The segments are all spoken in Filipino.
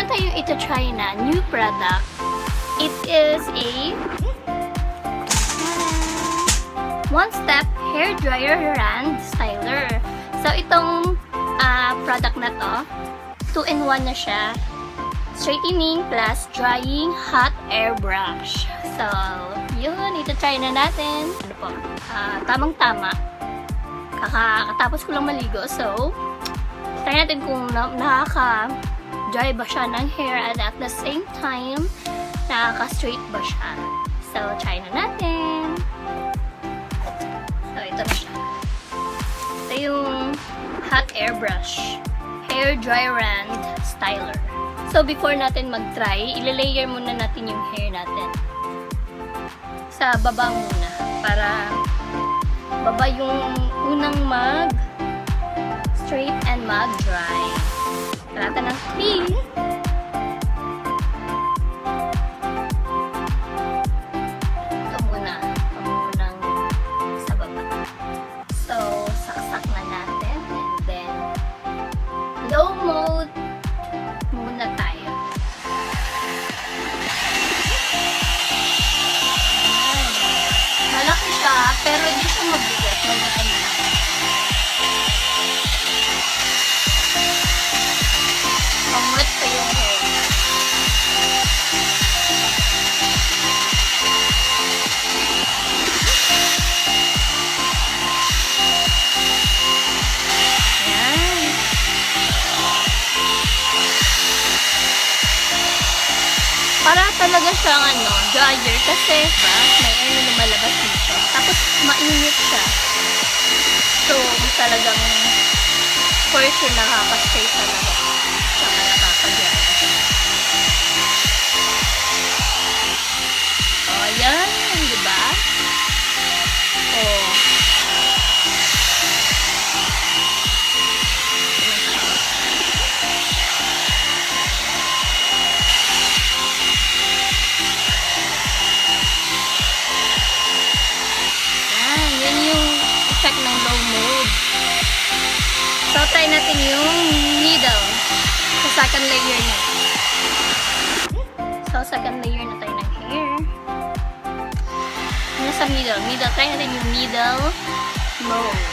meron tayong ito-try na new product. It is a one-step hair Dryerand styler. So, itong product na to, 2-in-1 na siya. Straightening plus drying hot air brush. So, yun, ito-try na natin. Ano po, tamang-tama. Kakatapos ko lang maligo. So, try natin kung nakaka-dry ba siya ng hair and at the same time, nakaka-straight ba siya. So, try na natin. So, ito na siya. Ito yung hot air brush. Hair Dryerand styler. So, before natin mag-try, ilalayer muna natin yung hair natin. Sa baba muna. Para baba yung unang mag-straight and mag-dry. Talata ng clean. Ito muna. Ito munang sa baba. So, saksak na natin. And then, low mode muna tayo. Malaki siya, pero hindi siya mabigat. Magaan na. Pang-wet pa yung hair. Ayan. Para talaga siyang dryer kasi may air na lumalabas dito. Tapos mainit siya. So, talagang for sure nakaka-stay talaga. Saka nakaka-dry. O, yan. Diba? O. Yan yung effect ng low mode. So, try natin yung middle. So, second layer na. So, second layer na tayo ng hair. Ano sa middle? Middle. Try natin yung middle mode.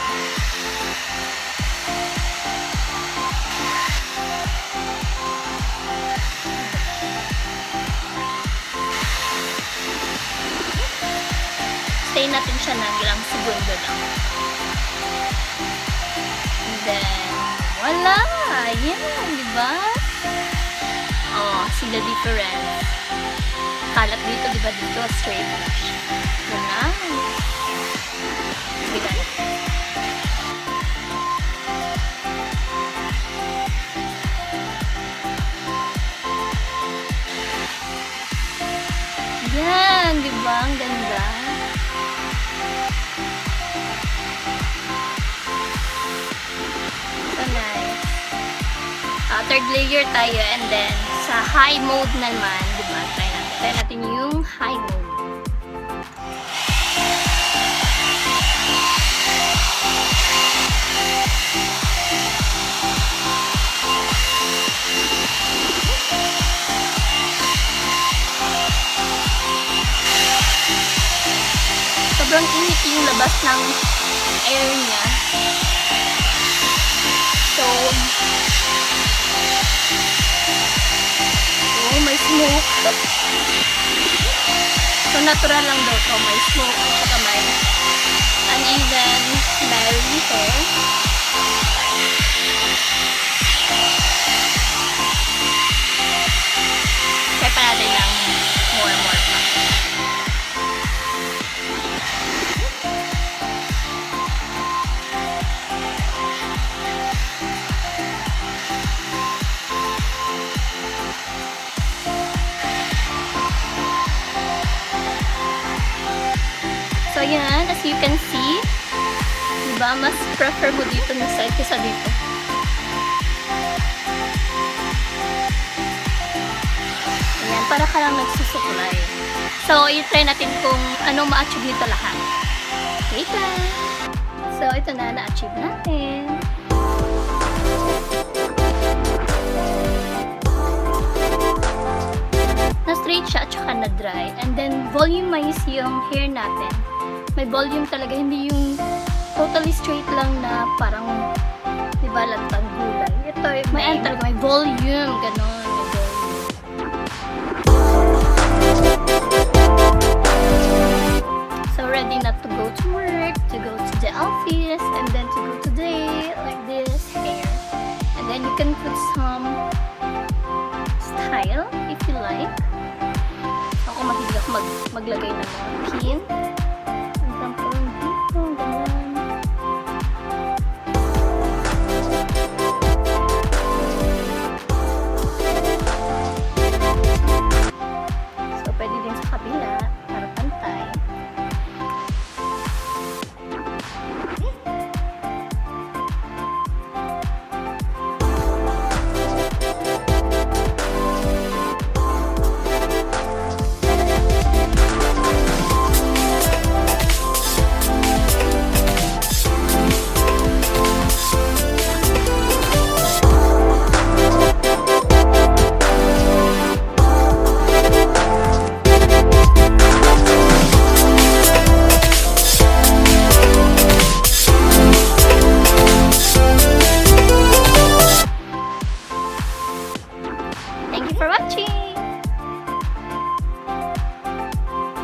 Stay natin siya ng ilang segundo lang. And then, wala! Yan, diba? Oh, see the difference. Kalat dito, diba dito? Straight brush. Yun na. Sige na. Yan, diba? Ang ganda. Third layer tayo and then sa high mode naman, diba? Try natin yung high mode. Sobrang init yung labas ng air niya. So, may smoke. So, natural lang daw to. May smoke at saka may uneven smelly hair. Kaya pa natin ng more pa. So, yan. As you can see, diba? Mas prefer mo dito na side kaysa dito. Ayan. Para ka lang nagsusuklay. So, i-try natin kung anong ma-achieve nito lahat. Wait lang. So, ito na. Na-achieve natin. volumize yung hair natin. May volume talaga, hindi yung totally straight lang na parang, di ba, lantang gulay. Ito, may talaga, may volume, ganon. So, ready na to go to work, to go to the office, and then to go today, like this, hair. And then you can put some style, if you like. Ako mahilig ako maglagay ng mga pin.